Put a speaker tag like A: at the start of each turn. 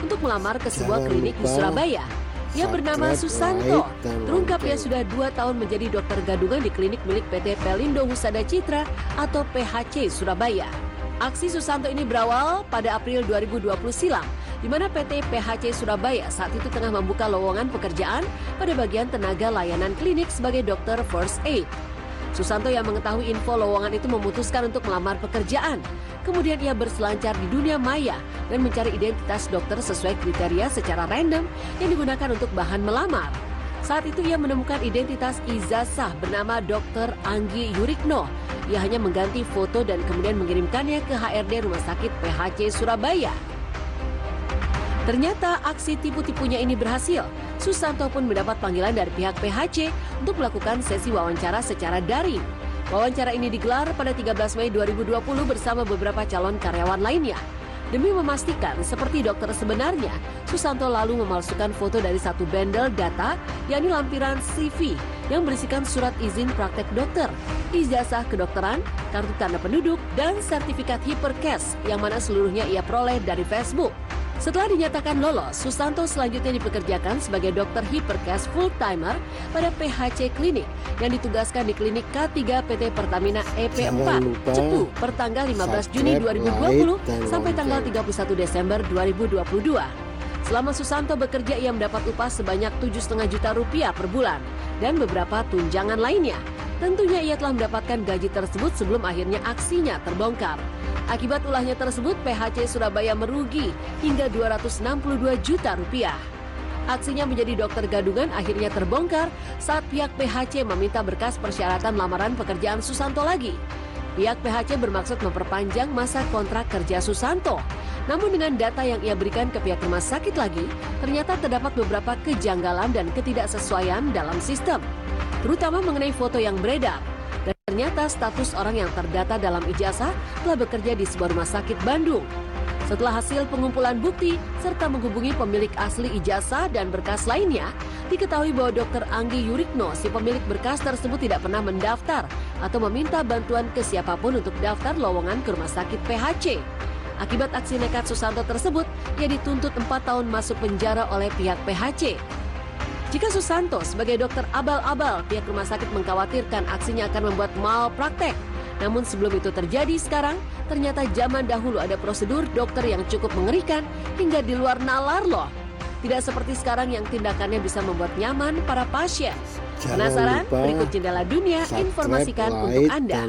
A: untuk melamar ke sebuah klinik di Surabaya. Ia bernama Susanto. Terungkap ia sudah 2 tahun menjadi dokter gadungan di klinik milik PT Pelindo Husada Citra atau PHC Surabaya. Aksi Susanto ini berawal pada April 2020 silam, di mana PT PHC Surabaya saat itu tengah membuka lowongan pekerjaan pada bagian tenaga layanan klinik sebagai dokter first aid. Susanto yang mengetahui info lowongan itu memutuskan untuk melamar pekerjaan. Kemudian ia berselancar di dunia maya dan mencari identitas dokter sesuai kriteria secara random yang digunakan untuk bahan melamar. Saat itu ia menemukan identitas ijazah bernama Dr. Anggi Yurikno. Ia hanya mengganti foto dan kemudian mengirimkannya ke HRD Rumah Sakit PHC Surabaya. Ternyata aksi tipu-tipunya ini berhasil. Susanto pun mendapat panggilan dari pihak PHC untuk melakukan sesi wawancara secara daring. Wawancara ini digelar pada 13 Mei 2020 bersama beberapa calon karyawan lainnya. Demi memastikan seperti dokter sebenarnya, Susanto lalu memalsukan foto dari satu bundle data, yakni lampiran CV yang berisikan surat izin praktek dokter, ijazah kedokteran, kartu tanda penduduk, dan sertifikat Hipercare yang mana seluruhnya ia peroleh dari Facebook. Setelah dinyatakan lolos, Susanto selanjutnya dipekerjakan sebagai dokter Hipercare full-timer pada PHC Klinik yang ditugaskan di klinik K3 PT Pertamina EP4 Cepu per tanggal 15 Juni 2020 sampai tanggal 31 Desember 2022. Selama Susanto bekerja, ia mendapat upah sebanyak 7,5 juta rupiah per bulan dan beberapa tunjangan lainnya. Tentunya ia telah mendapatkan gaji tersebut sebelum akhirnya aksinya terbongkar. Akibat ulahnya tersebut, PHC Surabaya merugi hingga 262 juta rupiah. Aksinya menjadi dokter gadungan akhirnya terbongkar saat pihak PHC meminta berkas persyaratan lamaran pekerjaan Susanto lagi. Pihak PHC bermaksud memperpanjang masa kontrak kerja Susanto. Namun dengan data yang ia berikan ke pihak rumah sakit lagi, ternyata terdapat beberapa kejanggalan dan ketidaksesuaian dalam sistem, terutama mengenai foto yang beredar. Dan ternyata status orang yang terdata dalam ijazah telah bekerja di sebuah rumah sakit Bandung. Setelah hasil pengumpulan bukti serta menghubungi pemilik asli ijazah dan berkas lainnya, diketahui bahwa Dr. Anggi Yurikno, si pemilik berkas tersebut, tidak pernah mendaftar atau meminta bantuan ke siapapun untuk daftar lowongan ke rumah sakit PHC. Akibat aksi nekat Susanto tersebut, ia dituntut 4 tahun masuk penjara oleh pihak PHC. Jika Susanto sebagai dokter abal-abal, pihak rumah sakit mengkhawatirkan aksinya akan membuat malpraktek. Namun sebelum itu terjadi sekarang, ternyata zaman dahulu ada prosedur dokter yang cukup mengerikan hingga di luar nalar loh. Tidak seperti sekarang yang tindakannya bisa membuat nyaman para pasien. Penasaran? Berikut Jendela Dunia informasikan untuk Anda.